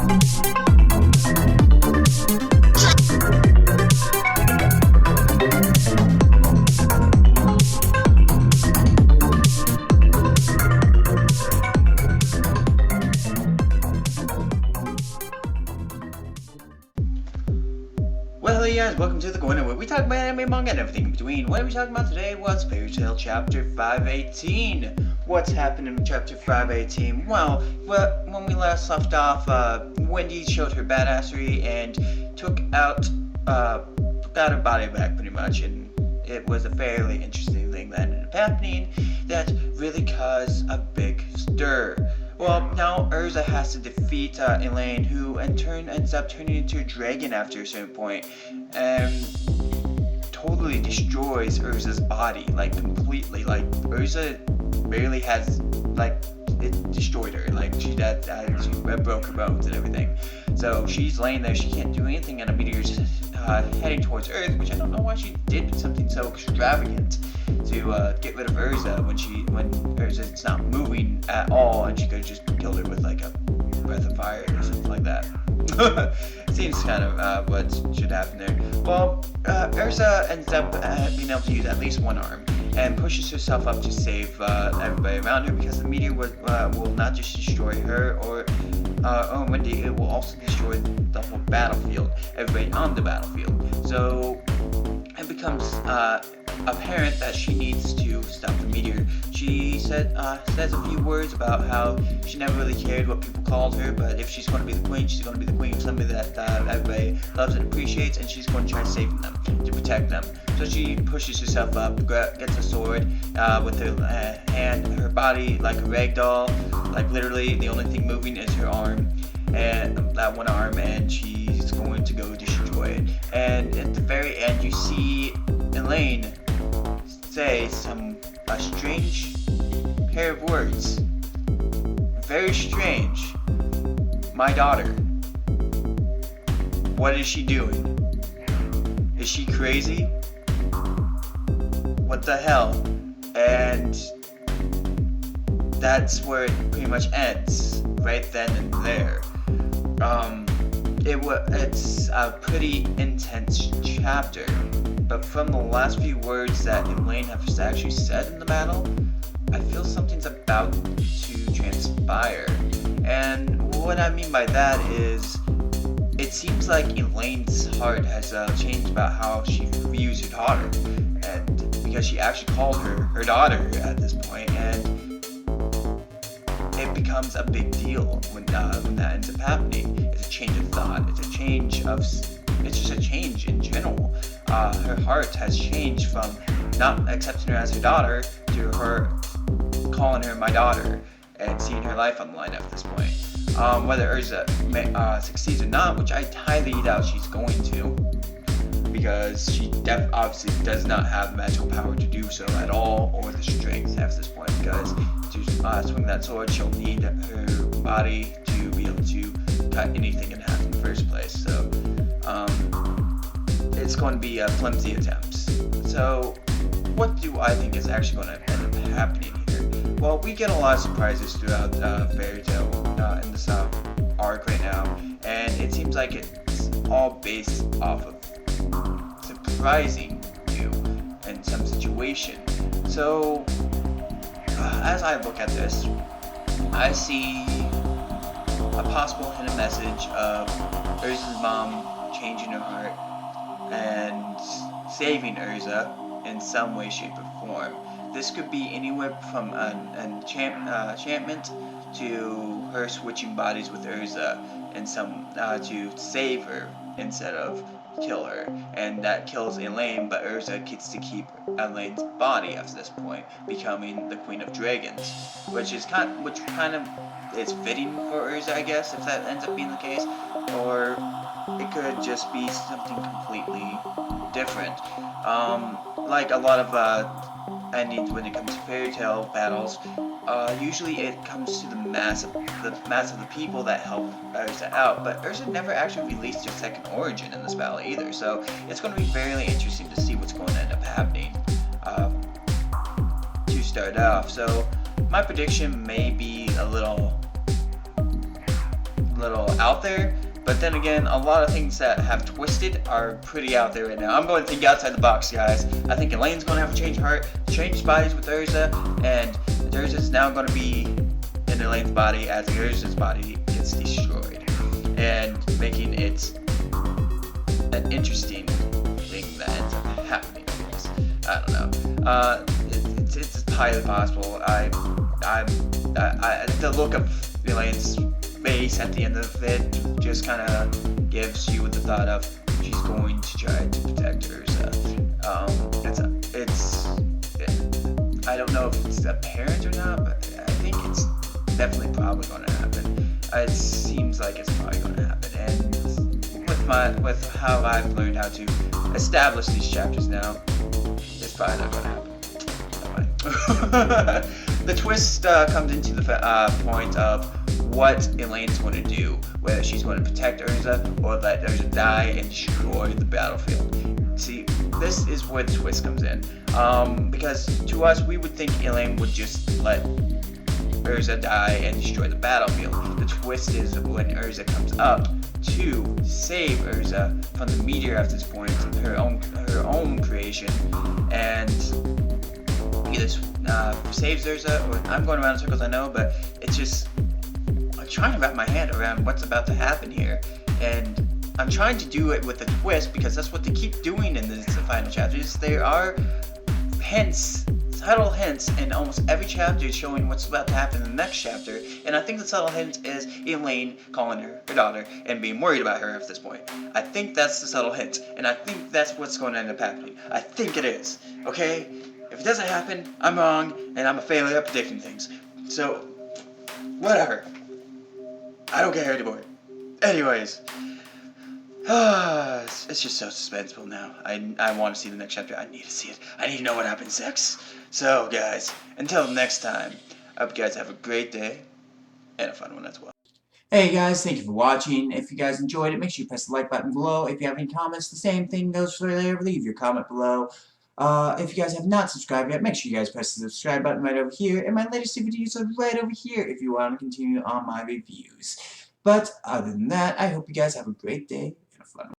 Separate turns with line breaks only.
Well, hey guys, welcome to TheCorner, where we talk about anime, manga, and everything in between. What are we talking about today was Fairy Tail Chapter 518. What's happened in Chapter 518? Well, when we last left off, Wendy showed her badassery and took out her body back, pretty much, and it was a fairly interesting thing that ended up happening that really caused a big stir. Well, now Erza has to defeat Elaine, who in turn ends up turning into a dragon after a certain point, and totally destroys Erza's body, like completely. Like Erza barely has, like, it destroyed her. Like she broke her bones and everything. So she's laying there, she can't do anything, and a meteor's heading towards Earth, which I don't know why she did something so extravagant to get rid of Erza when Erza's not moving at all, and she could have just killed her with like a breath of fire or something like that. Seems kind of what should happen there. Well, Erza ends up being able to use at least one arm and pushes herself up to save everybody around her, because the meteor will not just destroy her or Wendy, it will also destroy the whole battlefield, everybody on the battlefield. So it becomes apparent that she needs to stop the meteor. She says a few words about how she never really cared what people called her, but if she's going to be the queen, she's going to be the queen of somebody that everybody loves and appreciates, and she's going to try to save them, to protect them. So she pushes herself up, gets a sword with her hand, her body like a rag doll, like literally the only thing moving is her arm, and that one arm, and she's going to go destroy it. And at the very end, you see Elaine say a strange pair of words. Very strange. My daughter. What is she doing? Is she crazy? What the hell? And that's where it pretty much ends, right then and there. It's a pretty intense chapter, but from the last few words that Elaine has actually said in the battle, I feel something's about to transpire. And what I mean by that is, it seems like Elaine's heart has changed about how she views her daughter, and because she actually called her daughter at this point, and it becomes a big deal when that ends up happening. It's a change of thought. It's just a change in general. Her heart has changed from not accepting her as her daughter to her calling her my daughter and seeing her life on the line at this point. Whether Erza succeeds or not, which I highly doubt she's going to, because she obviously does not have magical power to do so at all, or the strength at this point, because to swing that sword, she'll need her body to be able to cut anything in half in the first place. So it's going to be a flimsy attempt. So what do I think is actually going to end up happening here? Well, we get a lot of surprises throughout Fairy Tail in this arc right now, and it seems like it's all based off of surprising you in some situation. So as I look at this, I see a possible hidden message of Erza's mom changing her heart and saving Erza in some way, shape, or form. This could be anywhere from an enchantment to her switching bodies with Erza and to save her instead of kill her, and that kills Elaine, but Erza gets to keep Elaine's body at this point, becoming the Queen of Dragons, which kind of is fitting for Erza, I guess, if that ends up being the case, or it could just be something completely different. Like a lot of endings when it comes to fairy tale battles, usually it comes to the mass of the people that help Erza out, but Erza never actually released her second origin in this battle either, so it's going to be very interesting to see what's going to end up happening to start off. So my prediction may be a little little out there. But then again, a lot of things that have twisted are pretty out there right now. I'm going to think outside the box, guys. I think Elaine's going to have to change bodies with Erza, and Erza's now going to be in Elaine's body as Erza's body gets destroyed, and making it an interesting thing that ends up happening. I guess. I don't know. It's highly possible. The look of Elaine's face at the end of it just kind of gives you the thought of she's going to try to protect Erza. I don't know if it's apparent or not, but I think it's definitely probably going to happen. It seems like it's probably going to happen, and with how I've learned how to establish these chapters now, it's probably not going to happen. The twist comes into the point of what Elaine's going to do, whether she's going to protect Erza or let Erza die and destroy the battlefield. See, this is where the twist comes in, because to us, we would think Elaine would just let Erza die and destroy the battlefield. The twist is when Erza comes up to save Erza from the meteor at this point, her own creation, and either saves Erza, or I'm going around in circles, I know, but it's just, I'm trying to wrap my head around what's about to happen here, and I'm trying to do it with a twist because that's what they keep doing in the final chapters. There are hints, subtle hints in almost every chapter showing what's about to happen in the next chapter, and I think the subtle hint is Elaine calling her daughter and being worried about her at this point. I think that's the subtle hint, and I think that's what's going to end up happening. I think it is, okay? If it doesn't happen, I'm wrong, and I'm a failure at predicting things. So, whatever. I don't care anymore. Anyways, it's just so suspenseful now. I want to see the next chapter. I need to see it. I need to know what happens next. So, guys, until next time, I hope you guys have a great day, and a fun one as well. Hey guys, thank you for watching. If you guys enjoyed it, make sure you press the like button below. If you have any comments, the same thing goes for there. Leave your comment below. If you guys have not subscribed yet, make sure you guys press the subscribe button right over here, and my latest videos are right over here if you want to continue on my reviews. But other than that, I hope you guys have a great day and a fun one.